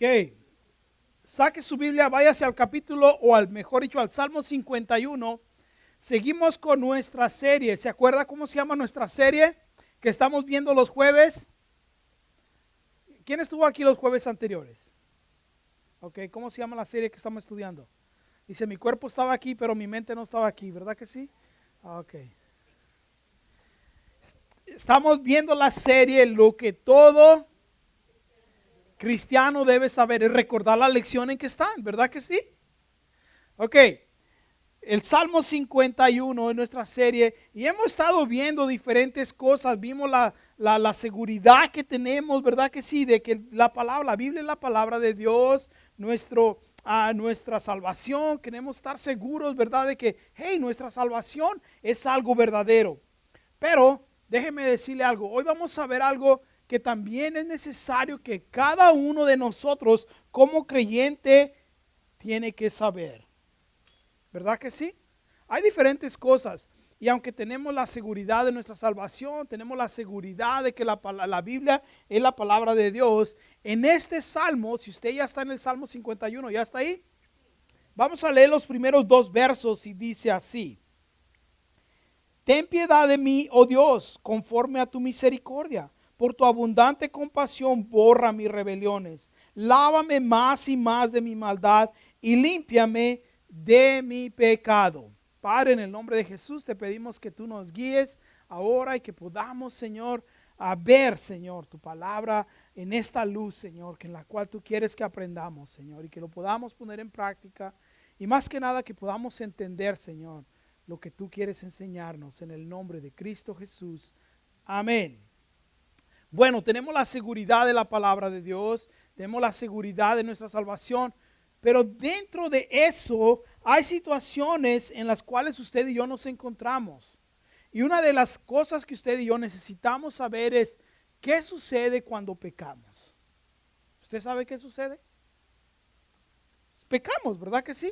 Ok, saque su Biblia, váyase al capítulo, o al mejor dicho, al Salmo 51. Seguimos con nuestra serie. ¿Se acuerda cómo se llama nuestra serie que estamos viendo los jueves? ¿Quién estuvo aquí los jueves anteriores? Ok, ¿cómo se llama la serie que estamos estudiando? Dice, mi cuerpo estaba aquí, pero mi mente no estaba aquí, ¿verdad que sí? Ok. Estamos viendo la serie, lo que todo cristiano debe saber es recordar la lección en que están, ¿verdad que sí? Ok, el Salmo 51 es nuestra serie y hemos estado viendo diferentes cosas. Vimos la seguridad que tenemos, ¿verdad que sí? De que la Biblia es la palabra de Dios, nuestra salvación. Queremos estar seguros, ¿verdad? De que, hey, nuestra salvación es algo verdadero. Pero déjeme decirle algo, hoy vamos a ver algo que también es necesario que cada uno de nosotros como creyente tiene que saber. ¿Verdad que sí? Hay diferentes cosas. Y aunque tenemos la seguridad de nuestra salvación, tenemos la seguridad de que la Biblia es la palabra de Dios, en este salmo, si usted ya está en el Salmo 51, ¿ya está ahí? Vamos a leer los primeros dos versos y dice así. Ten piedad de mí, oh Dios, conforme a tu misericordia. Por tu abundante compasión borra mis rebeliones. Lávame más y más de mi maldad y límpiame de mi pecado. Padre, en el nombre de Jesús te pedimos que tú nos guíes ahora y que podamos, Señor, a ver, Señor, tu palabra en esta luz, Señor, que en la cual tú quieres que aprendamos, Señor, y que lo podamos poner en práctica y más que nada que podamos entender, Señor, lo que tú quieres enseñarnos en el nombre de Cristo Jesús. Amén. Bueno, tenemos la seguridad de la palabra de Dios, tenemos la seguridad de nuestra salvación, pero dentro de eso hay situaciones en las cuales usted y yo nos encontramos. Y una de las cosas que usted y yo necesitamos saber es, ¿qué sucede cuando pecamos? ¿Usted sabe qué sucede? Pecamos, ¿verdad que sí?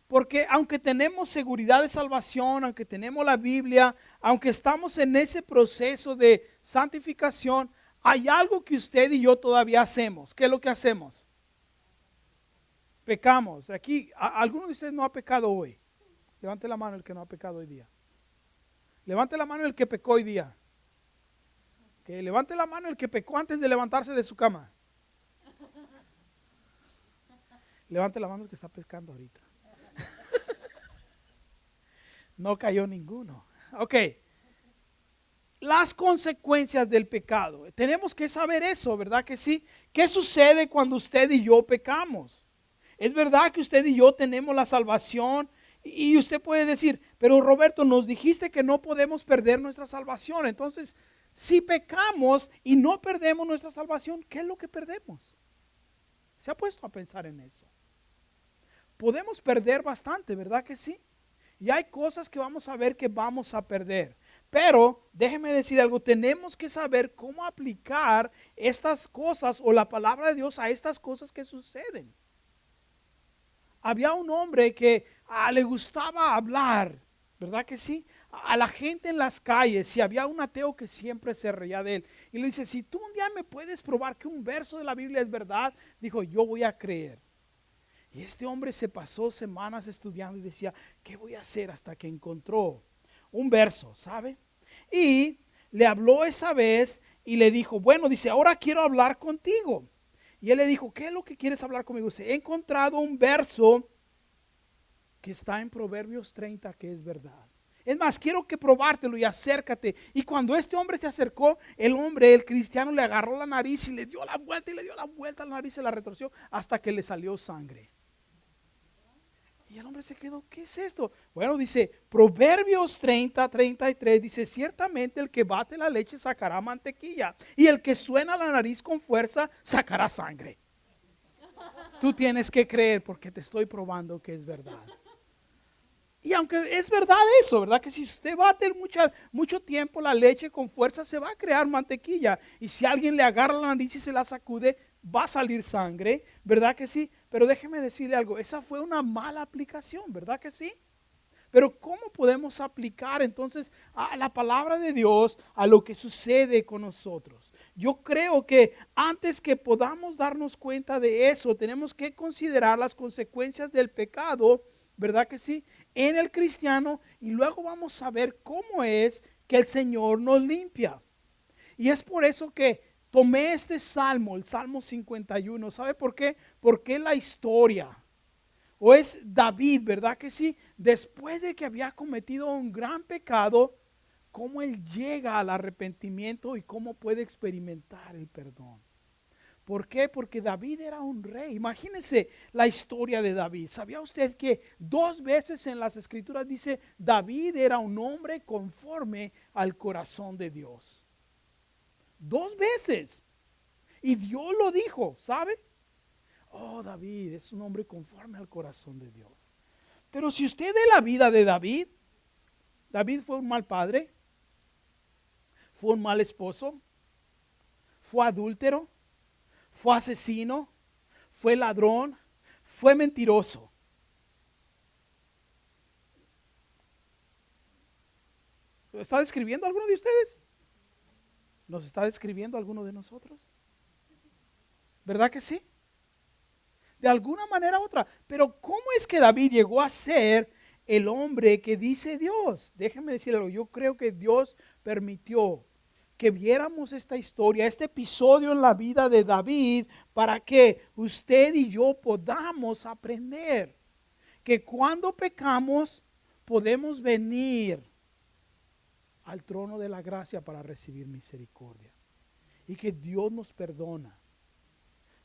Porque aunque tenemos seguridad de salvación, aunque tenemos la Biblia, aunque estamos en ese proceso de santificación, hay algo que usted y yo todavía hacemos. ¿Qué es lo que hacemos? Pecamos. Aquí, ¿alguno de ustedes no ha pecado hoy? Levante la mano el que no ha pecado hoy día. Levante la mano el que pecó hoy día. Okay, levante la mano el que pecó antes de levantarse de su cama. Levante la mano el que está pecando ahorita. No cayó ninguno. Ok. Las consecuencias del pecado. Tenemos que saber eso, ¿verdad que sí? ¿Qué sucede cuando usted y yo pecamos? Es verdad que usted y yo tenemos la salvación y usted puede decir, pero Roberto, nos dijiste que no podemos perder nuestra salvación. Entonces, si pecamos y no perdemos nuestra salvación, ¿qué es lo que perdemos? ¿Se ha puesto a pensar en eso? Podemos perder bastante, ¿verdad que sí? Y hay cosas que vamos a ver que vamos a perder. Pero déjeme decir algo, tenemos que saber cómo aplicar estas cosas o la palabra de Dios a estas cosas que suceden. Había un hombre que le gustaba hablar, ¿verdad que sí? A la gente en las calles, y había un ateo que siempre se reía de él. Y le dice, si tú un día me puedes probar que un verso de la Biblia es verdad, dijo, yo voy a creer. Y este hombre se pasó semanas estudiando y decía, ¿qué voy a hacer? Hasta que encontró un verso, ¿sabe? Y le habló esa vez y le dijo, bueno, dice, ahora quiero hablar contigo. Y él le dijo, ¿qué es lo que quieres hablar conmigo? Dice, he encontrado un verso que está en Proverbios 30 que es verdad. Es más, quiero que probártelo y acércate. Y cuando este hombre se acercó, el cristiano, le agarró la nariz y le dio la vuelta y le dio la vuelta a la nariz, se la retorció hasta que le salió sangre. Y el hombre se quedó, ¿qué es esto? Bueno, dice, Proverbios 30:33, dice, ciertamente el que bate la leche sacará mantequilla, y el que suena la nariz con fuerza sacará sangre. Tú tienes que creer porque te estoy probando que es verdad. Y aunque es verdad eso, ¿verdad? Que si usted bate mucho tiempo la leche con fuerza, se va a crear mantequilla. Y si alguien le agarra la nariz y se la sacude, va a salir sangre, ¿verdad que sí? Pero déjeme decirle algo, esa fue una mala aplicación, ¿verdad que sí? Pero ¿cómo podemos aplicar entonces a la palabra de Dios a lo que sucede con nosotros? yo creo que antes que podamos darnos cuenta de eso, tenemos que considerar las consecuencias del pecado, ¿verdad que sí? En el cristiano, y luego vamos a ver cómo es que el Señor nos limpia. Y es por eso que tomé este salmo, el Salmo 51. ¿Sabe por qué? Porque la historia, o es David, ¿verdad que sí? Después de que había cometido un gran pecado, cómo él llega al arrepentimiento y cómo puede experimentar el perdón. ¿Por qué? Porque David era un rey. Imagínense la historia de David. ¿Sabía usted que 2 veces en las escrituras dice David era un hombre conforme al corazón de Dios? 2 veces. Y Dios lo dijo, ¿sabe? Oh, David es un hombre conforme al corazón de Dios. Pero si usted ve la vida de David, David fue un mal padre, fue un mal esposo, fue adúltero, fue asesino, fue ladrón, fue mentiroso. ¿Lo está describiendo alguno de ustedes? ¿Nos está describiendo alguno de nosotros? ¿Verdad que sí? De alguna manera u otra. Pero ¿cómo es que David llegó a ser el hombre que dice Dios? Déjenme decirlo, yo creo que Dios permitió que viéramos esta historia, este episodio en la vida de David, para que usted y yo podamos aprender que cuando pecamos podemos venir al trono de la gracia para recibir misericordia y que Dios nos perdona.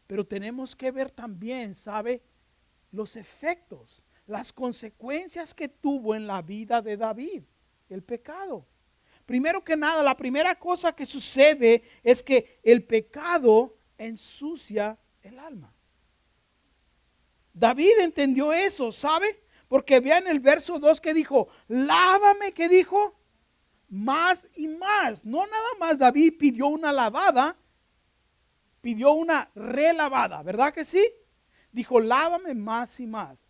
Pero tenemos que ver también, ¿sabe? Los efectos, las consecuencias que tuvo en la vida de David, el pecado. Primero que nada, la primera cosa que sucede es que el pecado ensucia el alma. David entendió eso, ¿sabe? Porque vean el verso 2 que dijo, lávame, ¿qué dijo? Más y más. No nada más David pidió una lavada, pidió una relavada, ¿verdad que sí? Dijo, lávame más y más.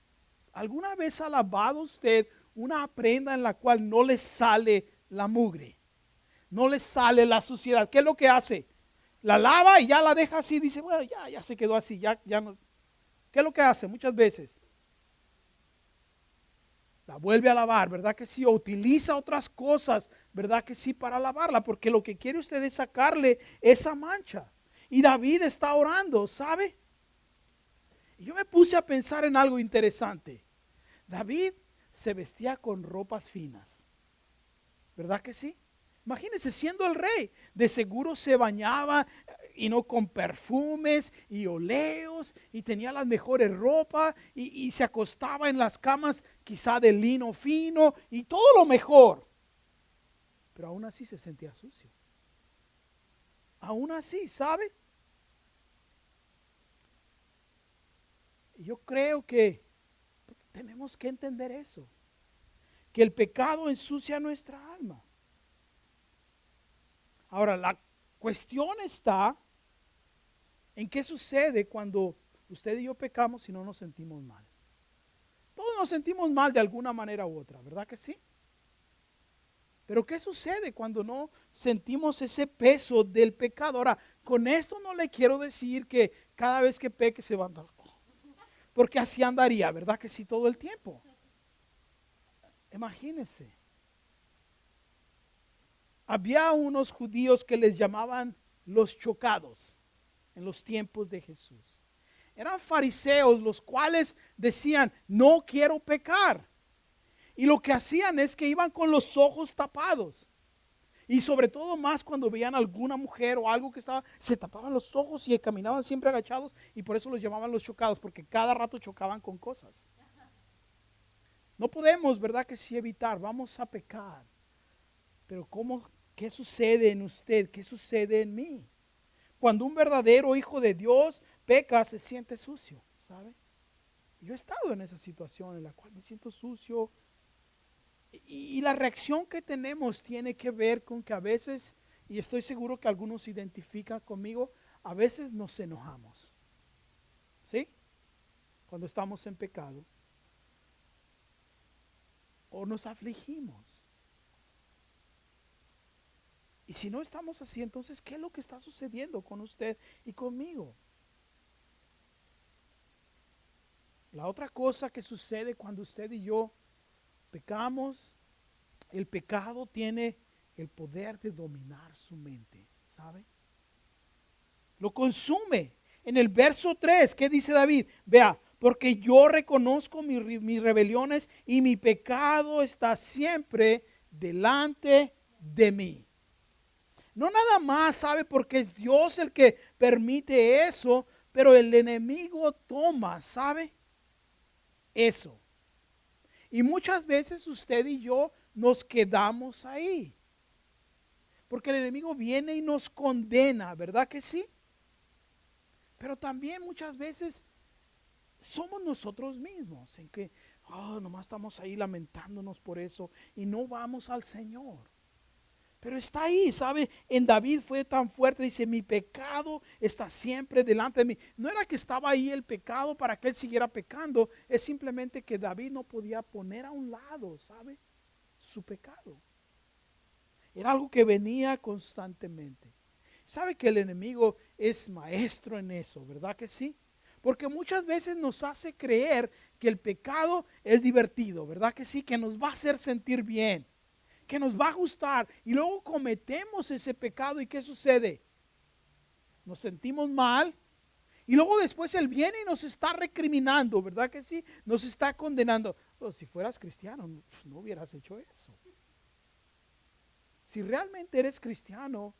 ¿Alguna vez ha lavado usted una prenda en la cual no le sale la mugre? No le sale la suciedad. ¿Qué es lo que hace? La lava y ya la deja así, dice, bueno, ya se quedó así, ya no. ¿Qué es lo que hace muchas veces? La vuelve a lavar, ¿verdad que sí? O utiliza otras cosas, ¿verdad que sí? Para lavarla, porque lo que quiere usted es sacarle esa mancha. Y David está orando, ¿sabe? Y yo me puse a pensar en algo interesante. David se vestía con ropas finas, ¿verdad que sí? Imagínense siendo el rey, de seguro se bañaba y no con perfumes y oleos y tenía las mejores ropas y se acostaba en las camas quizá de lino fino y todo lo mejor. Pero aún así se sentía sucio. Aún así, ¿sabe? Yo creo que tenemos que entender eso, que el pecado ensucia nuestra alma. Ahora, la cuestión está en qué sucede cuando usted y yo pecamos y no nos sentimos mal. Todos nos sentimos mal de alguna manera u otra, ¿verdad que sí? Pero ¿qué sucede cuando no sentimos ese peso del pecado? Ahora, con esto no le quiero decir que cada vez que peque se va a andar, porque así andaría, ¿verdad que sí? Todo el tiempo. Imagínense. Había unos judíos que les llamaban los chocados en los tiempos de Jesús. Eran fariseos los cuales decían, no quiero pecar. Y lo que hacían es que iban con los ojos tapados. Y sobre todo más cuando veían a alguna mujer o algo que estaba, se tapaban los ojos y caminaban siempre agachados y por eso los llamaban los chocados, porque cada rato chocaban con cosas. No podemos, ¿verdad que sí evitar? Vamos a pecar. Pero ¿qué sucede en usted? ¿Qué sucede en mí? Cuando un verdadero hijo de Dios peca, se siente sucio, ¿sabe? Yo he estado en esa situación en la cual me siento sucio. Y la reacción que tenemos tiene que ver con que a veces, y estoy seguro que algunos se identifican conmigo, a veces nos enojamos. ¿Sí? Cuando estamos en pecado. O nos afligimos. Y si no estamos así, entonces, ¿qué es lo que está sucediendo con usted y conmigo? La otra cosa que sucede cuando usted y yo pecamos, el pecado tiene el poder de dominar su mente, ¿sabe? Lo consume. En el verso 3, ¿qué dice David? Vea, porque yo reconozco mis rebeliones y mi pecado está siempre delante de mí. No nada más sabe porque es Dios el que permite eso, pero el enemigo toma, ¿sabe? Eso. Y muchas veces usted y yo nos quedamos ahí. Porque el enemigo viene y nos condena, ¿verdad que sí? Pero también muchas veces somos nosotros mismos en que, nomás estamos ahí lamentándonos por eso y no vamos al Señor. Pero está ahí, ¿sabe? En David fue tan fuerte, dice, mi pecado está siempre delante de mí. No era que estaba ahí el pecado para que él siguiera pecando, es simplemente que David no podía poner a un lado, ¿sabe? Su pecado. Era algo que venía constantemente. ¿Sabe que el enemigo es maestro en eso, verdad que sí? Porque muchas veces nos hace creer que el pecado es divertido, ¿verdad que sí? Que nos va a hacer sentir bien, que nos va a gustar. Y luego cometemos ese pecado y ¿qué sucede? Nos sentimos mal. Y luego después Él viene y nos está recriminando, ¿verdad que sí? Nos está condenando. Oh, si fueras cristiano, no hubieras hecho eso. Si realmente eres cristiano,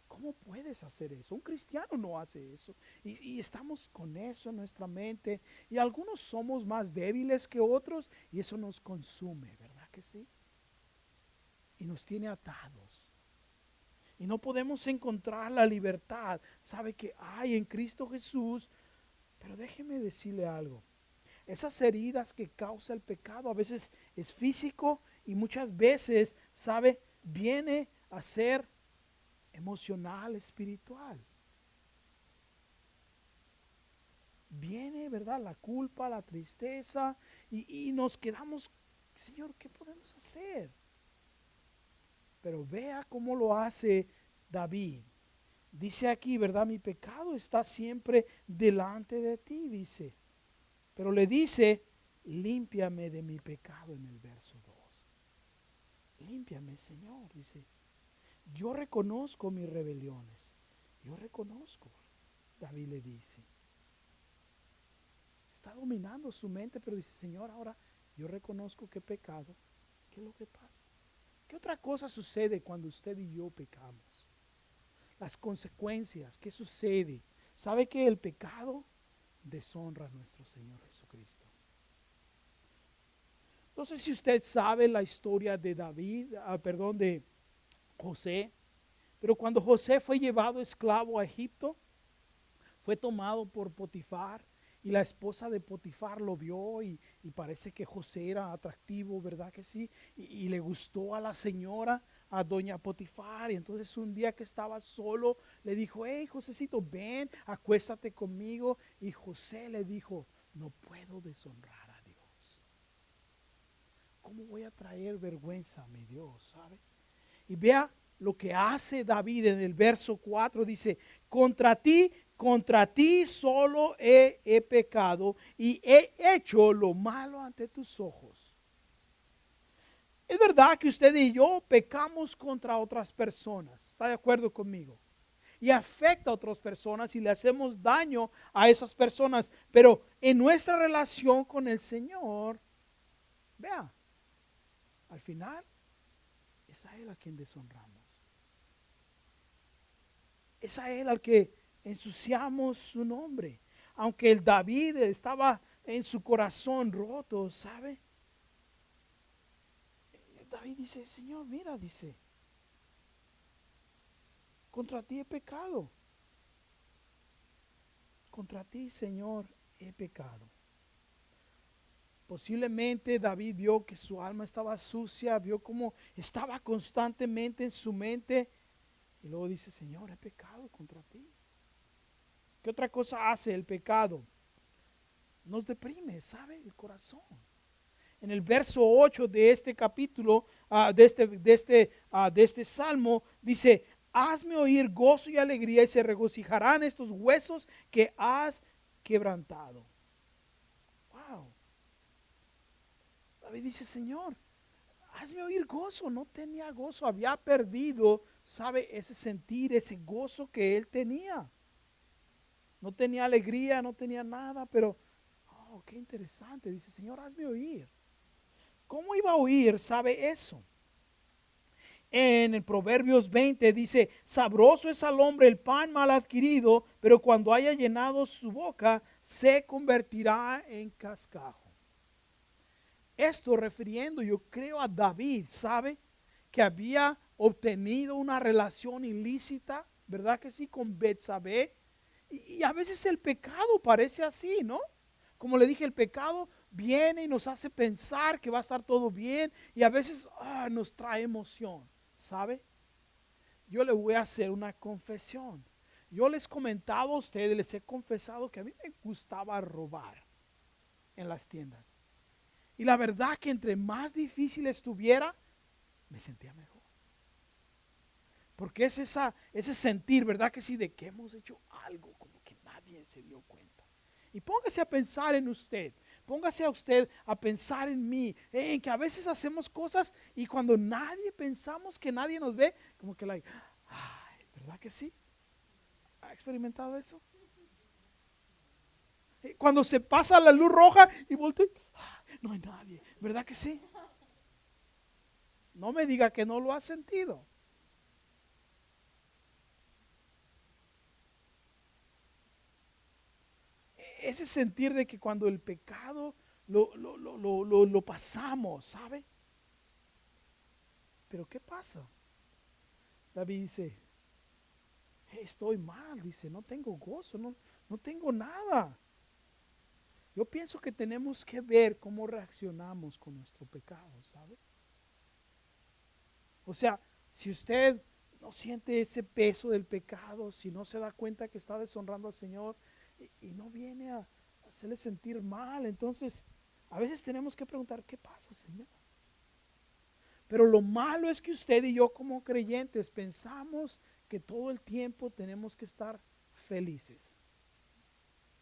¿cómo puedes hacer eso? Un cristiano no hace eso. Y estamos con eso en nuestra mente. Y algunos somos más débiles que otros y eso nos consume, ¿verdad que sí? Y nos tiene atados. Y no podemos encontrar la libertad. Sabe que hay en Cristo Jesús. Pero déjeme decirle algo. Esas heridas que causa el pecado a veces es físico y muchas veces, sabe, viene a ser emocional, espiritual. Viene, ¿verdad? La culpa, la tristeza y nos quedamos, Señor, ¿qué podemos hacer? Pero vea cómo lo hace David. Dice aquí, ¿verdad? Mi pecado está siempre delante de ti, dice. Pero le dice, límpiame de mi pecado en el verso 2. Límpiame, Señor, dice. Yo reconozco mis rebeliones. Yo reconozco, David le dice. Está dominando su mente, pero dice, Señor, ahora yo reconozco que he pecado. ¿Qué es lo que pasa? ¿Qué otra cosa sucede cuando usted y yo pecamos? Las consecuencias, ¿qué sucede? ¿Sabe que el pecado deshonra a nuestro Señor Jesucristo? No sé si usted sabe la historia de David, de José, pero cuando José fue llevado esclavo a Egipto, fue tomado por Potifar y la esposa de Potifar lo vio y parece que José era atractivo, ¿verdad que sí? Y le gustó a la señora, a doña Potifar, y entonces un día que estaba solo, le dijo, hey Josecito, ven, acuéstate conmigo, y José le dijo, no puedo deshonrar a Dios. ¿Cómo voy a traer vergüenza a mi Dios, sabe? Y vea lo que hace David en el verso 4, dice, contra ti solo he pecado y he hecho lo malo ante tus ojos. Es verdad que usted y yo pecamos contra otras personas, ¿está de acuerdo conmigo? Y afecta a otras personas y le hacemos daño a esas personas, pero en nuestra relación con el Señor, vea, al final es a Él a quien deshonramos. Es a Él al que ensuciamos su nombre. Aunque el David estaba en su corazón roto, ¿sabe? David dice, Señor, mira, dice, contra ti he pecado. Contra ti, Señor, he pecado. Posiblemente David vio que su alma estaba sucia, vio cómo estaba constantemente en su mente. Y luego dice, Señor, he pecado contra ti. ¿Qué otra cosa hace el pecado? Nos deprime, ¿sabe? El corazón. en el verso 8 de este capítulo, de este salmo, dice, hazme oír gozo y alegría y se regocijarán estos huesos que has quebrantado. Wow. David dice, Señor, hazme oír gozo. No tenía gozo, había perdido, sabe, ese sentir, ese gozo que él tenía. No tenía alegría, no tenía nada, pero, oh, qué interesante. Dice, Señor, hazme oír. ¿Cómo iba a oír? ¿Sabe eso? En el Proverbios 20 dice, sabroso es al hombre el pan mal adquirido, pero cuando haya llenado su boca, se convertirá en cascajo. Esto refiriendo, yo creo, a David, ¿sabe? Que había obtenido una relación ilícita, ¿verdad que sí? Con Betsabé. Y a veces el pecado parece así, ¿no? Como le dije, el pecado viene y nos hace pensar que va a estar todo bien y a veces nos trae emoción, ¿sabe? Yo le voy a hacer una confesión. Yo les comentaba a ustedes, les he confesado que a mí me gustaba robar en las tiendas. Y la verdad que entre más difícil estuviera, me sentía mejor. Porque es ese sentir, ¿verdad que sí? De que hemos hecho algo como que nadie se dio cuenta. Y póngase a pensar en usted. Póngase a usted a pensar en mí. En que a veces hacemos cosas y cuando nadie pensamos que nadie nos ve, como que ay, ¿verdad que sí? ¿Ha experimentado eso? Cuando se pasa la luz roja y voltea, no hay nadie, ¿verdad que sí? No me diga que no lo ha sentido. Ese sentir de que cuando el pecado lo pasamos, ¿sabe? Pero ¿qué pasa? David dice, estoy mal, dice, no tengo gozo, no tengo nada. Yo pienso que tenemos que ver cómo reaccionamos con nuestro pecado, ¿sabe? O sea, si usted no siente ese peso del pecado, si no se da cuenta que está deshonrando al Señor y no viene a hacerle sentir mal, entonces a veces tenemos que preguntar, ¿qué pasa, Señor? Pero lo malo es que usted y yo como creyentes pensamos que todo el tiempo tenemos que estar felices.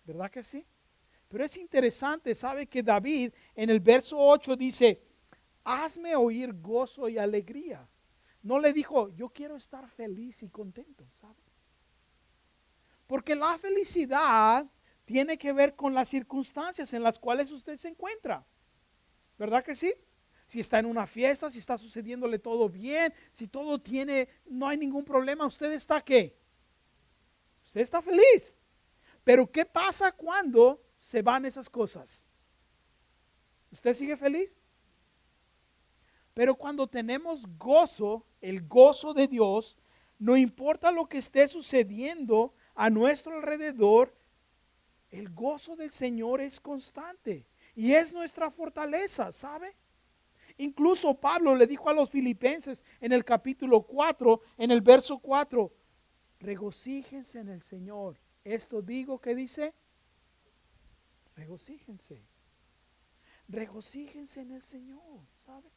¿Verdad que sí? Pero es interesante, sabe que David en el verso 8 dice, hazme oír gozo y alegría. No le dijo, yo quiero estar feliz y contento, ¿sabe? Porque la felicidad tiene que ver con las circunstancias en las cuales usted se encuentra. ¿Verdad que sí? Si está en una fiesta, si está sucediéndole todo bien, si todo no hay ningún problema, ¿usted está qué? Usted está feliz. Pero ¿qué pasa cuando se van esas cosas? ¿Usted sigue feliz? Pero cuando tenemos gozo, el gozo de Dios, no importa lo que esté sucediendo a nuestro alrededor, el gozo del Señor es constante y es nuestra fortaleza, ¿sabe? Incluso Pablo le dijo a los filipenses en el capítulo 4, en el verso 4, regocíjense en el Señor. Esto digo, ¿qué dice? Regocíjense. Regocíjense en el Señor, ¿sabe?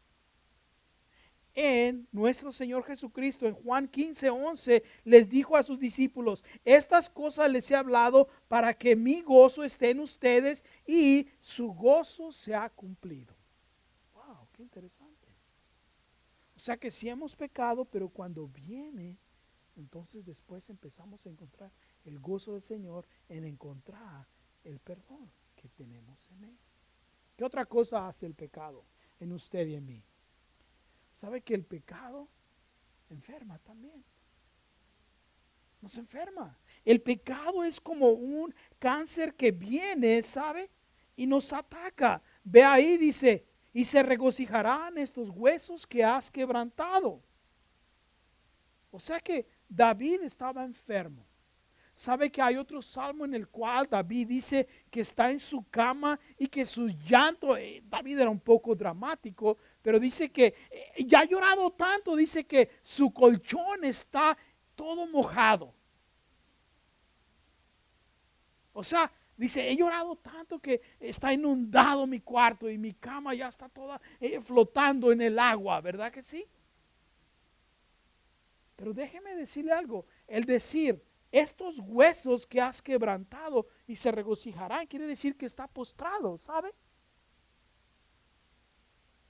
En nuestro Señor Jesucristo, en Juan 15:11, les dijo a sus discípulos, estas cosas les he hablado para que mi gozo esté en ustedes y su gozo se ha cumplido. Wow, qué interesante. O sea que sí hemos pecado, pero cuando viene, entonces después empezamos a encontrar el gozo del Señor en encontrar el perdón que tenemos en Él. ¿Qué otra cosa hace el pecado en usted y en mí? ¿Sabe que el pecado enferma también? Nos enferma. El pecado es como un cáncer que viene, ¿sabe? Y nos ataca. Ve ahí, dice, y se regocijarán estos huesos que has quebrantado. O sea que David estaba enfermo. ¿Sabe que hay otro salmo en el cual David dice que está en su cama y que su llanto, David era un poco dramático, pero dice que ya ha llorado tanto, dice que su colchón está todo mojado. O sea, Dice, he llorado tanto que está inundado mi cuarto y mi cama ya está toda flotando en el agua, ¿verdad que sí? Pero déjeme decirle algo, el decir, estos huesos que has quebrantado y se regocijarán, quiere decir que está postrado, ¿sabe?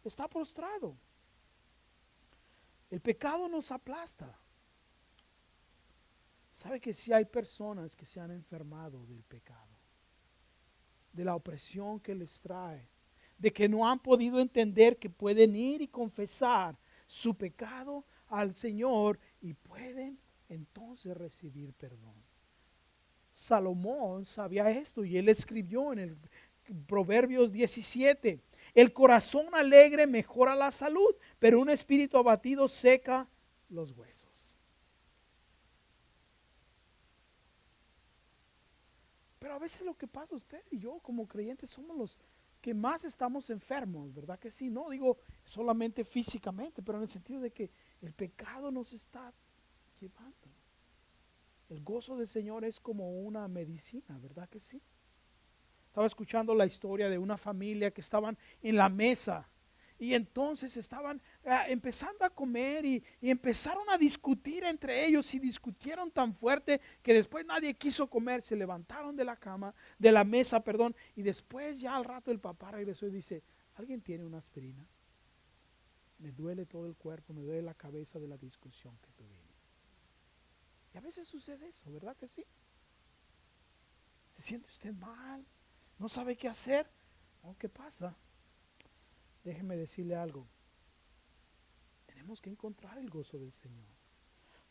Está postrado. El pecado nos aplasta. ¿Sabe que si hay personas que se han enfermado del pecado, de la opresión que les trae, de que no han podido entender que pueden ir y confesar su pecado al Señor y pueden entonces recibir perdón? Salomón sabía esto y él escribió en el Proverbios 17, el corazón alegre mejora la salud, pero un espíritu abatido seca los huesos. Pero a veces lo que pasa, usted y yo como creyentes somos los que más estamos enfermos, ¿verdad que sí? No digo solamente físicamente, pero en el sentido de que el pecado nos está llevando. El gozo del Señor es como una medicina, ¿verdad que sí? Estaba escuchando la historia de una familia que estaban en la mesa y entonces estaban empezando a comer y empezaron a discutir entre ellos y discutieron tan fuerte que después nadie quiso comer, se levantaron de la cama, de la mesa, perdón, y después ya al rato el papá regresó y dice, ¿alguien tiene una aspirina? Me duele todo el cuerpo, me duele la cabeza de la discusión que tuvimos. Y a veces sucede eso, ¿verdad que sí? ¿Se siente usted mal? ¿No sabe qué hacer? ¿O qué pasa? Déjeme decirle algo. Tenemos que encontrar el gozo del Señor.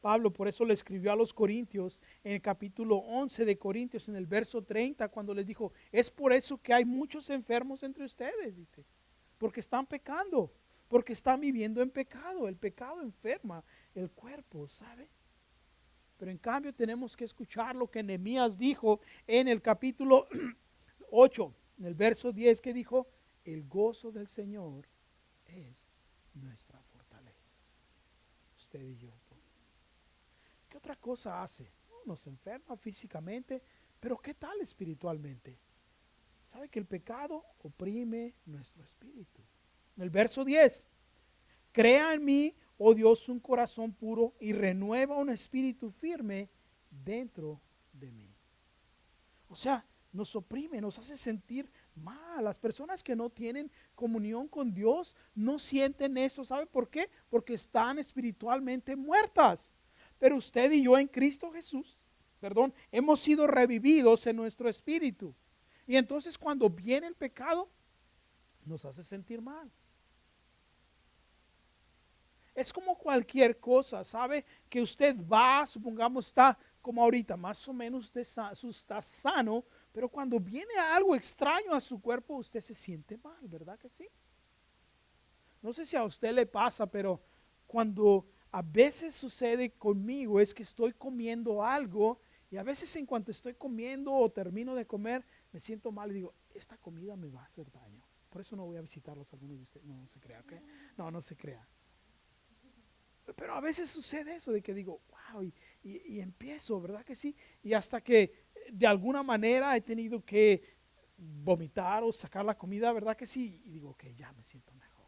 Pablo por eso le escribió a los Corintios en el capítulo 11 de Corintios, en el verso 30, cuando les dijo, es por eso que hay muchos enfermos entre ustedes, dice, porque están pecando, porque están viviendo en pecado. El pecado enferma el cuerpo, ¿sabe? Pero en cambio tenemos que escuchar lo que Nehemías dijo en el capítulo 8, en el verso 10, que dijo, el gozo del Señor es nuestra fortaleza. Usted y yo. ¿Qué otra cosa hace? Nos enferma físicamente, pero ¿qué tal espiritualmente? ¿Sabe que el pecado oprime nuestro espíritu? En el verso 10, crea en mí, oh Dios, un corazón puro y renueva un espíritu firme dentro de mí. O sea, nos oprime, nos hace sentir mal. Las personas que no tienen comunión con Dios no sienten esto. ¿Sabe por qué? Porque están espiritualmente muertas. Pero usted y yo en Cristo Jesús, perdón, hemos sido revividos en nuestro espíritu. Y entonces cuando viene el pecado, nos hace sentir mal. Es como cualquier cosa, ¿sabe? Que usted va, supongamos está como ahorita, más o menos usted está sano, pero cuando viene algo extraño a su cuerpo, usted se siente mal, ¿verdad que sí? No sé si a usted le pasa, pero cuando a veces sucede conmigo es que estoy comiendo algo y a veces en cuanto estoy comiendo o termino de comer, me siento mal y digo, esta comida me va a hacer daño. Por eso no voy a visitarlos algunos de ustedes. No, no se crea, ¿ok? No, no se crea. Pero a veces sucede eso de que digo, wow, y empiezo, ¿verdad que sí? Y hasta que de alguna manera he tenido que vomitar o sacar la comida, ¿verdad que sí? Y digo, ok, ya me siento mejor.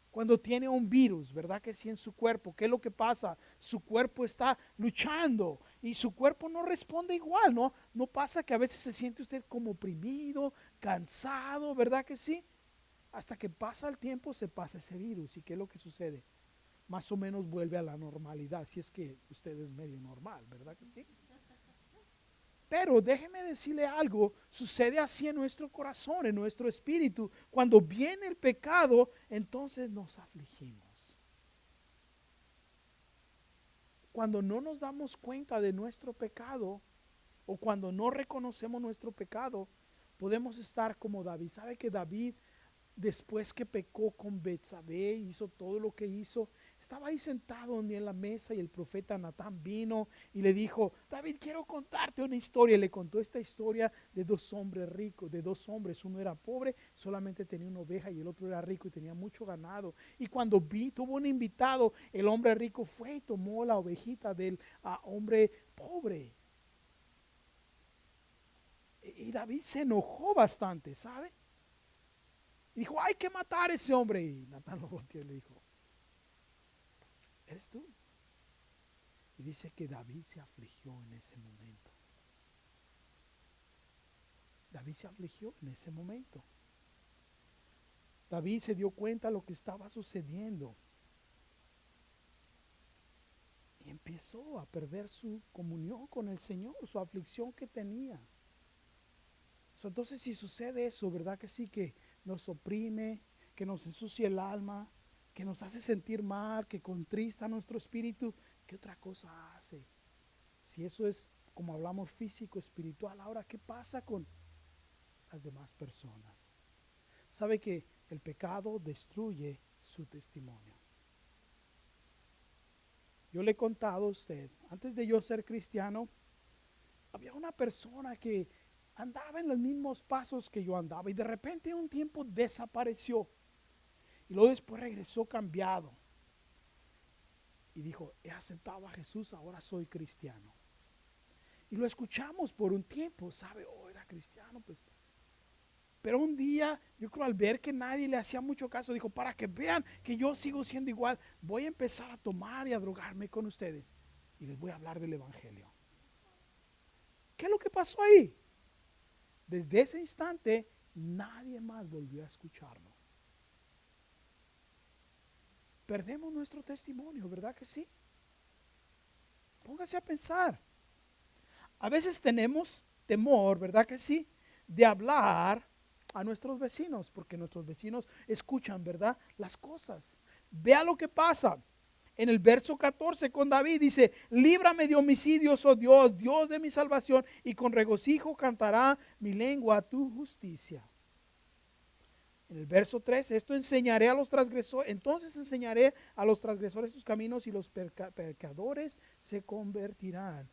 Cuando tiene un virus, ¿verdad que sí en su cuerpo? ¿Qué es lo que pasa? Su cuerpo está luchando y su cuerpo no responde igual, ¿no? No pasa que a veces se siente usted como oprimido, cansado, ¿verdad que sí? Hasta que pasa el tiempo se pasa ese virus. ¿Y qué es lo que sucede? Más o menos vuelve a la normalidad, si es que usted es medio normal, ¿verdad que sí? Pero déjeme decirle algo, sucede así en nuestro corazón, en nuestro espíritu. Cuando viene el pecado, entonces nos afligimos. Cuando no nos damos cuenta de nuestro pecado o cuando no reconocemos nuestro pecado, podemos estar como David. ¿Sabe que David, después que pecó con Betsabé, hizo todo lo que hizo, estaba ahí sentado en la mesa y el profeta Natán vino y le dijo, David, quiero contarte una historia? Y le contó esta historia de dos hombres ricos, de dos hombres. Uno era pobre, solamente tenía una oveja, y el otro era rico y tenía mucho ganado. Y cuando tuvo un invitado, el hombre rico fue y tomó la ovejita del hombre pobre. Y David se enojó bastante, ¿sabe? Y dijo, hay que matar a ese hombre. Y Natán lo volteó y le dijo, ¿eres tú? Y dice que David se afligió en ese momento. David se afligió en ese momento. David se dio cuenta de lo que estaba sucediendo. Y empezó a perder su comunión con el Señor, su aflicción que tenía. Entonces, si sucede eso, ¿verdad que sí? Que nos oprime, que nos ensucia el alma, que nos hace sentir mal, que contrista nuestro espíritu, ¿qué otra cosa hace? Si eso es, como hablamos, físico, espiritual, ahora, ¿qué pasa con las demás personas? Sabe que el pecado destruye su testimonio. Yo le he contado a usted, antes de yo ser cristiano, había una persona que andaba en los mismos pasos que yo andaba y de repente un tiempo desapareció y luego después regresó cambiado y dijo, he aceptado a Jesús, ahora soy cristiano. Y lo escuchamos por un tiempo, ¿sabe? Oh, era cristiano, pues. Pero un día, yo creo al ver que nadie le hacía mucho caso, dijo, para que vean que yo sigo siendo igual, voy a empezar a tomar y a drogarme con ustedes y les voy a hablar del evangelio. ¿Qué es lo que pasó ahí? Desde ese instante, nadie más volvió a escucharlo. Perdemos nuestro testimonio, ¿verdad que sí? Póngase a pensar. A veces tenemos temor, ¿verdad que sí? De hablar a nuestros vecinos, porque nuestros vecinos escuchan, ¿verdad? Las cosas. Vea lo que pasa. En el verso 14 con David dice, líbrame de homicidios, oh Dios, Dios de mi salvación, y con regocijo cantará mi lengua tu justicia. En el verso 13, esto enseñaré a los transgresores, entonces enseñaré a los transgresores tus caminos y los pecadores se convertirán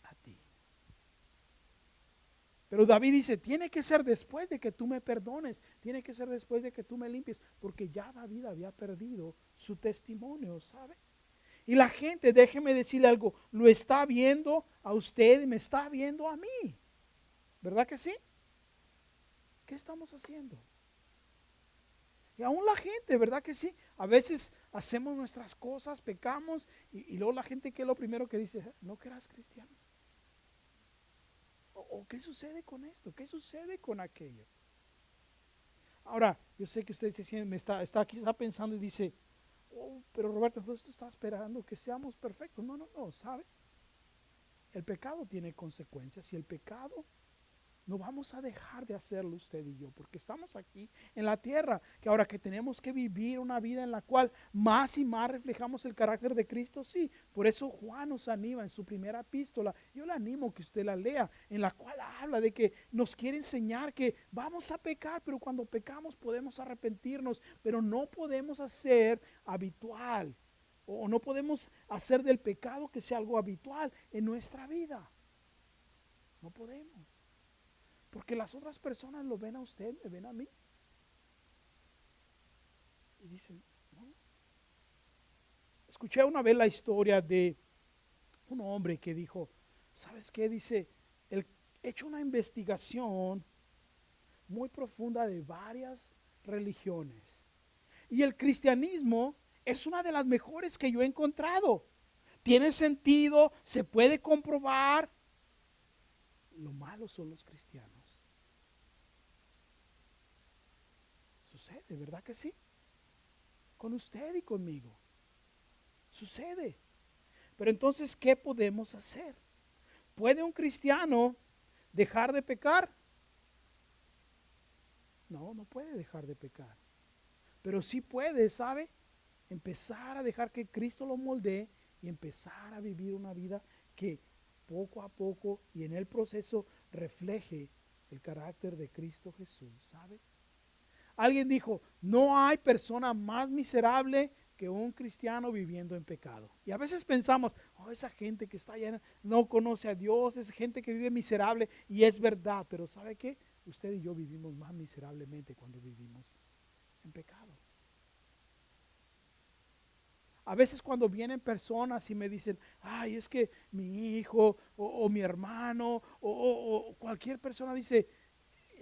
a ti. Pero David dice, tiene que ser después de que tú me perdones, tiene que ser después de que tú me limpies, porque ya David había perdido su testimonio, ¿sabe? Y la gente, déjeme decirle algo, lo está viendo a usted y me está viendo a mí, ¿verdad que sí? ¿Qué estamos haciendo? Y aún la gente, ¿verdad que sí? A veces hacemos nuestras cosas, pecamos y luego la gente, ¿qué es lo primero que dice? No que eras cristiano. ¿O qué sucede con esto? ¿Qué sucede con aquello? Ahora, yo sé que usted se siente, está quizá pensando y dice, oh, pero Roberto, entonces tú estás esperando que seamos perfectos. No, ¿sabe? El pecado tiene consecuencias y el pecado no vamos a dejar de hacerlo usted y yo, porque estamos aquí en la tierra, que ahora que tenemos que vivir una vida en la cual más y más reflejamos el carácter de Cristo, sí. Por eso Juan nos anima en su primera epístola, yo le animo que usted la lea, en la cual habla de que nos quiere enseñar que vamos a pecar, pero cuando pecamos podemos arrepentirnos, pero no podemos hacer habitual, o no podemos hacer del pecado que sea algo habitual en nuestra vida. No podemos. Porque las otras personas lo ven a usted, me ven a mí. Y dicen, no. Escuché una vez la historia de un hombre que dijo, ¿sabes qué? Dice, he hecho una investigación muy profunda de varias religiones. Y el cristianismo es una de las mejores que yo he encontrado. Tiene sentido, se puede comprobar. Lo malo son los cristianos. Sucede, ¿verdad que sí? Con usted y conmigo. Sucede. Pero entonces, ¿qué podemos hacer? ¿Puede un cristiano dejar de pecar? No puede dejar de pecar. Pero sí puede, ¿sabe? Empezar a dejar que Cristo lo moldee y empezar a vivir una vida que poco a poco y en el proceso refleje el carácter de Cristo Jesús, ¿sabe? Alguien dijo, no hay persona más miserable que un cristiano viviendo en pecado. Y a veces pensamos, oh, esa gente que está allá no conoce a Dios, es gente que vive miserable, y es verdad, pero ¿sabe qué? Usted y yo vivimos más miserablemente cuando vivimos en pecado. A veces cuando vienen personas y me dicen, ay, es que mi hijo o mi hermano o cualquier persona dice,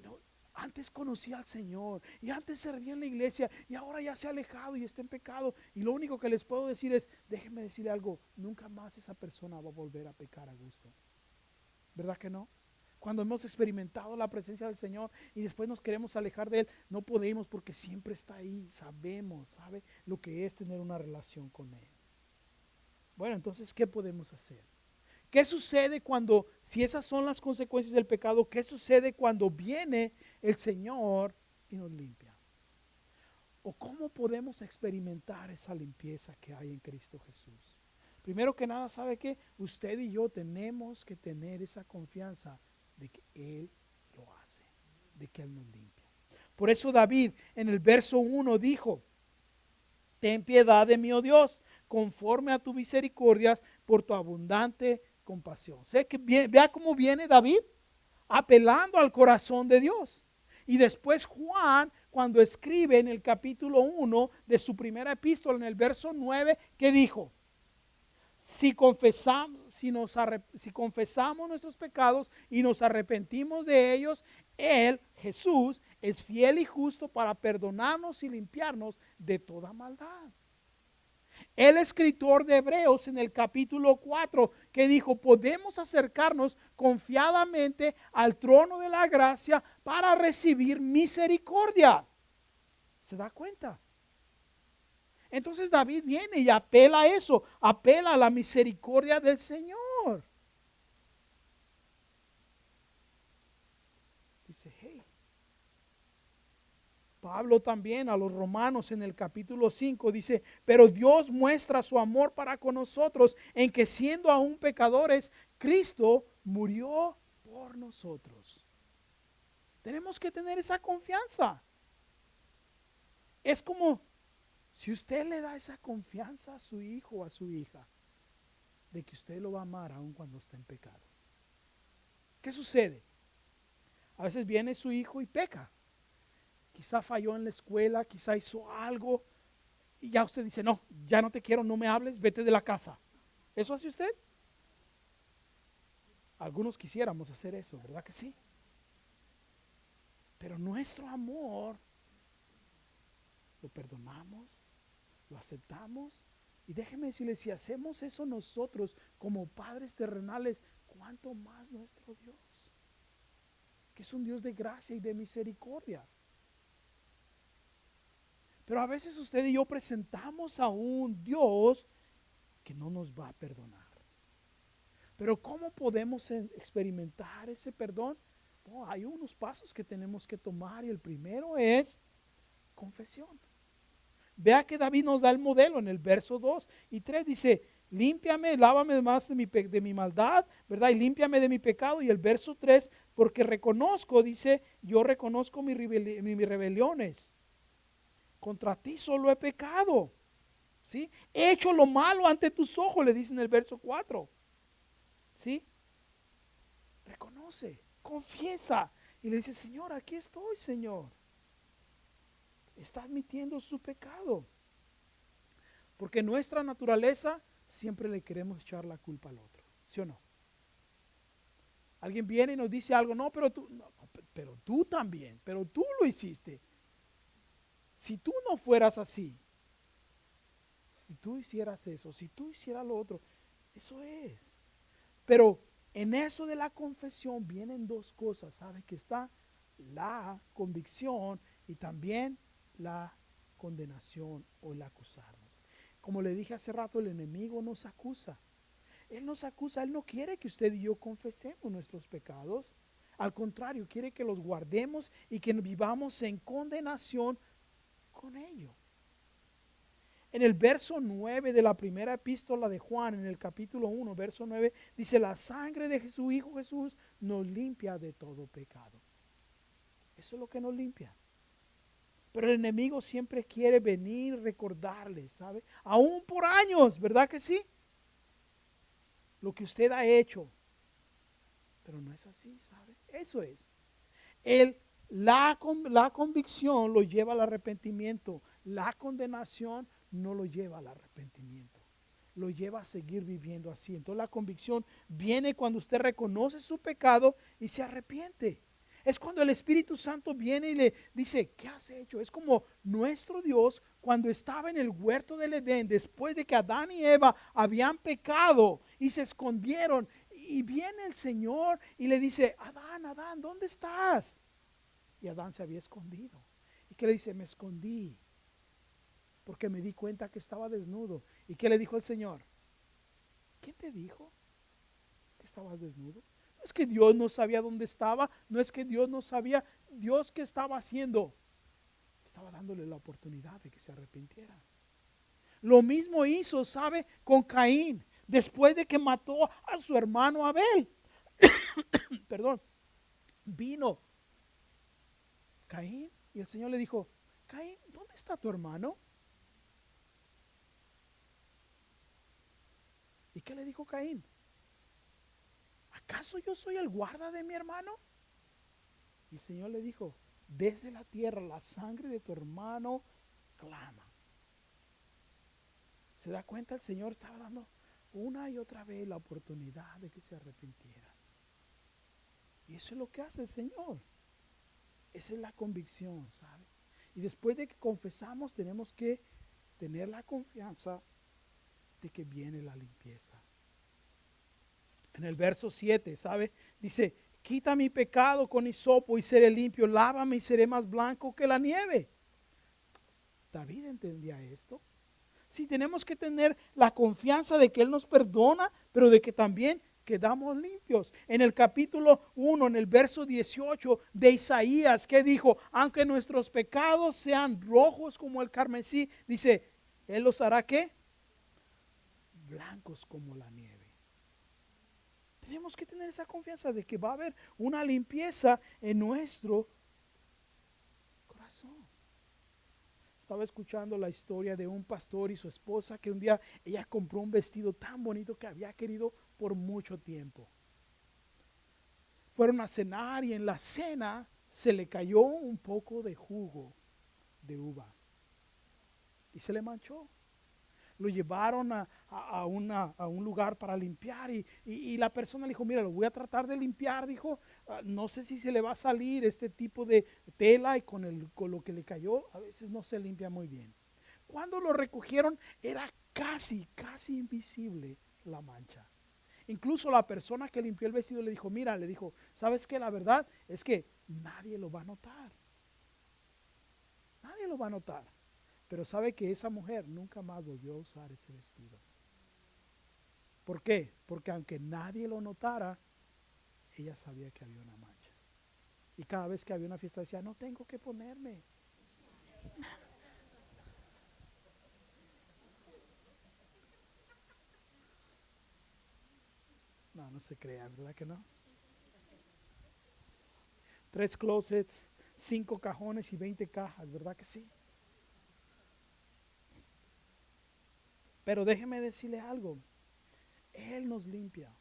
"No, antes conocía al Señor y antes servía en la iglesia y ahora ya se ha alejado y está en pecado". Y lo único que les puedo decir es, déjenme decirle algo, nunca más esa persona va a volver a pecar a gusto. ¿Verdad que no? Cuando hemos experimentado la presencia del Señor y después nos queremos alejar de Él, no podemos porque siempre está ahí. Sabemos, ¿sabe? Lo que es tener una relación con Él. Bueno, entonces, ¿qué podemos hacer? ¿Qué sucede cuando, si esas son las consecuencias del pecado, qué sucede cuando viene el Señor y nos limpia? ¿O cómo podemos experimentar esa limpieza que hay en Cristo Jesús? Primero que nada, ¿sabe qué? Usted y yo tenemos que tener esa confianza de que Él lo hace, de que Él nos limpia. Por eso David en el verso 1 dijo, ten piedad de mí, oh Dios, conforme a tu misericordias, por tu abundante compasión. ¿Sé que vea cómo viene David? Apelando al corazón de Dios. Y después Juan, cuando escribe en el capítulo 1 de su primera epístola, en el verso 9, ¿qué dijo? Si confesamos nuestros pecados y nos arrepentimos de ellos, Él, Jesús, es fiel y justo para perdonarnos y limpiarnos de toda maldad. El escritor de Hebreos en el capítulo 4 que dijo, podemos acercarnos confiadamente al trono de la gracia para recibir misericordia. ¿Se da cuenta? Entonces David viene y apela a eso, apela a la misericordia del Señor. Dice, hey. Pablo también a los romanos en el capítulo 5 dice, pero Dios muestra su amor para con nosotros en que siendo aún pecadores, Cristo murió por nosotros. Tenemos que tener esa confianza. Es como si usted le da esa confianza a su hijo o a su hija, de que usted lo va a amar aun cuando está en pecado. ¿Qué sucede? A veces viene su hijo y peca. Quizá falló en la escuela, quizá hizo algo y ya usted dice, no, ya no te quiero, no me hables, vete de la casa. ¿Eso hace usted? Algunos quisiéramos hacer eso, ¿verdad que sí? Pero nuestro amor lo perdonamos, lo aceptamos. Y déjeme decirle, si hacemos eso nosotros como padres terrenales, ¿cuánto más nuestro Dios? Que es un Dios de gracia y de misericordia. Pero a veces usted y yo presentamos a un Dios que no nos va a perdonar. Pero ¿cómo podemos experimentar ese perdón? Oh, hay unos pasos que tenemos que tomar y el primero es confesión. Vea que David nos da el modelo en el verso 2 y 3, dice, límpiame, lávame más de mi maldad, ¿verdad? Y límpiame de mi pecado. Y el verso 3, porque reconozco, dice, yo reconozco mis rebeliones. Contra ti solo he pecado, ¿sí? He hecho lo malo ante tus ojos, le dice en el verso 4, ¿sí? Reconoce, confiesa y le dice, Señor, aquí estoy, Señor. Está admitiendo su pecado. Porque nuestra naturaleza siempre le queremos echar la culpa al otro, ¿sí o no? Alguien viene y nos dice algo, no, pero tú también, pero tú lo hiciste. Si tú no fueras así, si tú hicieras eso, si tú hicieras lo otro, eso es. Pero en eso de la confesión vienen dos cosas, ¿sabe? Que está la convicción y también la condenación o el acusarnos. Como le dije hace rato, el enemigo nos acusa. Él nos acusa, él no quiere que usted y yo confesemos nuestros pecados. Al contrario, quiere que los guardemos y que vivamos en condenación con ello. En el verso 9 de la primera epístola de Juan, en el capítulo 1, verso 9, dice, la sangre de su Hijo Jesús nos limpia de todo pecado. Eso es lo que nos limpia. Pero el enemigo siempre quiere venir y recordarle, ¿sabe? Aún por años, ¿verdad que sí? Lo que usted ha hecho. Pero no es así, ¿sabe? Eso es. La convicción lo lleva al arrepentimiento. La condenación no lo lleva al arrepentimiento, lo lleva a seguir viviendo así. Entonces la convicción viene cuando usted reconoce su pecado y se arrepiente. Es cuando el Espíritu Santo viene y le dice, ¿qué has hecho? Es como nuestro Dios cuando estaba en el huerto del Edén, después de que Adán y Eva habían pecado y se escondieron. Y viene el Señor y le dice, Adán, Adán, ¿dónde estás? Y Adán se había escondido. ¿Y qué le dice? Me escondí porque me di cuenta que estaba desnudo. ¿Y qué le dijo el Señor? ¿Quién te dijo que estabas desnudo? No es que Dios no sabía dónde estaba, no es que Dios no sabía. Dios, ¿qué estaba haciendo? Estaba dándole la oportunidad de que se arrepintiera. Lo mismo hizo, ¿sabe? Con Caín, después de que mató a su hermano Abel. Perdón, vino Caín y el Señor le dijo, Caín, ¿dónde está tu hermano? ¿Y qué le dijo Caín? ¿Acaso yo soy el guarda de mi hermano? Y el Señor le dijo, desde la tierra la sangre de tu hermano clama. ¿Se da cuenta? El Señor estaba dando una y otra vez la oportunidad de que se arrepintiera. Y eso es lo que hace el Señor. Esa es la convicción, ¿sabe? Y después de que confesamos, tenemos que tener la confianza de que viene la limpieza. En el verso 7, ¿sabe? Dice, quita mi pecado con hisopo y seré limpio, lávame y seré más blanco que la nieve. David entendía esto. Sí, tenemos que tener la confianza de que Él nos perdona, pero de que también quedamos limpios. En el capítulo 1, en el verso 18 de Isaías, que dijo, aunque nuestros pecados sean rojos como el carmesí, dice, Él los hará ¿qué? Blancos como la nieve. Tenemos que tener esa confianza de que va a haber una limpieza en nuestro corazón. Estaba escuchando la historia de un pastor y su esposa que un día ella compró un vestido tan bonito que había querido por mucho tiempo. Fueron a cenar y en la cena se le cayó un poco de jugo de uva y se le manchó. Lo llevaron a un lugar para limpiar y la persona le dijo, mira, lo voy a tratar de limpiar, dijo, no sé si se le va a salir este tipo de tela y con lo que le cayó, a veces no se limpia muy bien. Cuando lo recogieron era casi invisible la mancha. Incluso la persona que limpió el vestido le dijo, mira, le dijo, ¿sabes qué? La verdad es que nadie lo va a notar. Nadie lo va a notar. Pero sabe que esa mujer nunca más volvió a usar ese vestido. ¿Por qué? Porque aunque nadie lo notara, ella sabía que había una mancha. Y cada vez que había una fiesta decía, no tengo que ponerme. No, no se crea, ¿verdad que no? 3 closets, 5 cajones y 20 cajas, ¿verdad que sí? Pero déjeme decirle algo, Él nos limpia.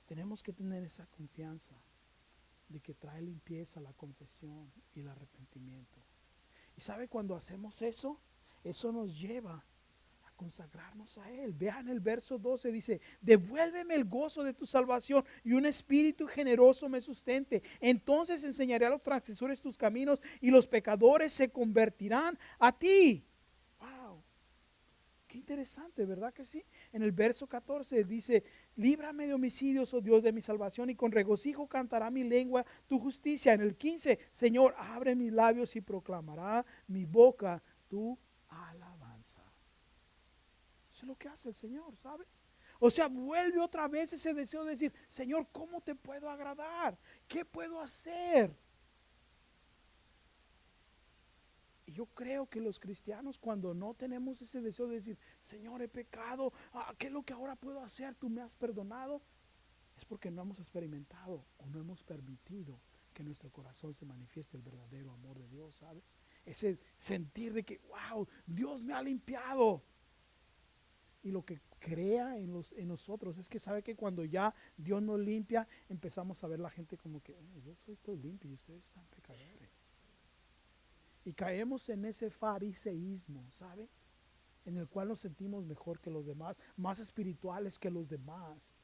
Tenemos que tener esa confianza de que trae limpieza la confesión y el arrepentimiento. Y sabe, cuando hacemos eso, eso nos lleva a consagrarnos a Él. Vean el verso 12, dice, devuélveme el gozo de tu salvación y un espíritu generoso me sustente. Entonces enseñaré a los transgresores tus caminos y los pecadores se convertirán a ti. Wow. Qué interesante, ¿verdad que sí? En el verso 14 dice, líbrame de homicidios, oh Dios de mi salvación, y con regocijo cantará mi lengua tu justicia. En el 15, Señor, abre mis labios y proclamará mi boca tu alabanza. Eso es lo que hace el Señor, ¿sabe? O sea, vuelve otra vez ese deseo de decir, Señor, ¿cómo te puedo agradar? ¿Qué puedo hacer? Y yo creo que los cristianos, cuando no tenemos ese deseo de decir, Señor, he pecado, ¿qué es lo que ahora puedo hacer? Tú me has perdonado. Es porque no hemos experimentado o no hemos permitido que en nuestro corazón se manifieste el verdadero amor de Dios, ¿sabe? Ese sentir de que, wow, Dios me ha limpiado. Y lo que crea en nosotros es que sabe que cuando ya Dios nos limpia, empezamos a ver la gente como que, yo soy todo limpio y ustedes están pecadores. Y caemos en ese fariseísmo, ¿sabe? En el cual nos sentimos mejor que los demás, más espirituales que los demás.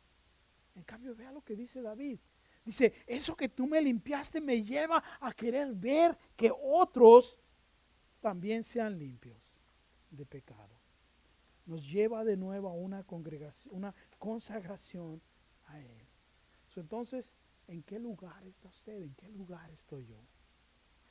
En cambio, vea lo que dice David. Dice, eso que tú me limpiaste me lleva a querer ver que otros también sean limpios de pecado. Nos lleva de nuevo a una congregación, una consagración a Él. Entonces, ¿en qué lugar está usted? ¿En qué lugar estoy yo?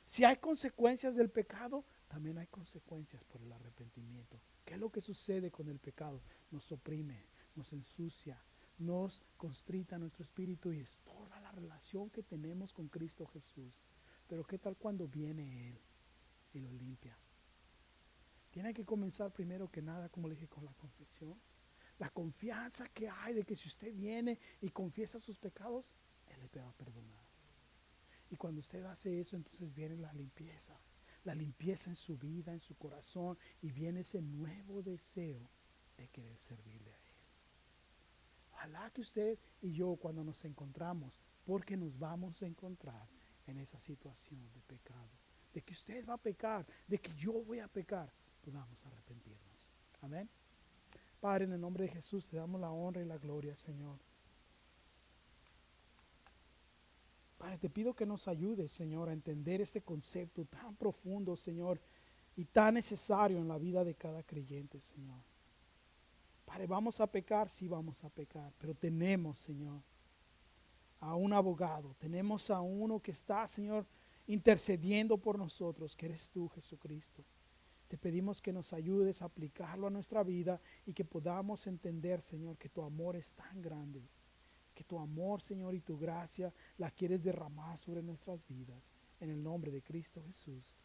Si hay consecuencias del pecado, también hay consecuencias por el arrepentimiento. ¿Qué es lo que sucede con el pecado? Nos oprime, nos ensucia, nos constrita nuestro espíritu y estorba la relación que tenemos con Cristo Jesús. Pero ¿qué tal cuando viene Él y lo limpia? Tiene que comenzar primero que nada, como le dije, con la confesión. La confianza que hay de que si usted viene y confiesa sus pecados, Él le va a perdonar. Y cuando usted hace eso, entonces viene la limpieza en su vida, en su corazón, y viene ese nuevo deseo de querer servirle a Él. Ojalá que usted y yo, cuando nos encontramos, porque nos vamos a encontrar en esa situación de pecado, de que usted va a pecar, de que yo voy a pecar, podamos arrepentirnos. Amén. Padre, en el nombre de Jesús te damos la honra y la gloria, Señor. Padre, te pido que nos ayudes, Señor, a entender este concepto tan profundo, Señor, y tan necesario en la vida de cada creyente, Señor. Padre, ¿vamos a pecar? Sí, vamos a pecar, pero tenemos, Señor, a un abogado, tenemos a uno que está, Señor, intercediendo por nosotros, que eres tú, Jesucristo. Te pedimos que nos ayudes a aplicarlo a nuestra vida y que podamos entender, Señor, que tu amor es tan grande, que tu amor, Señor, y tu gracia la quieres derramar sobre nuestras vidas. En el nombre de Cristo Jesús.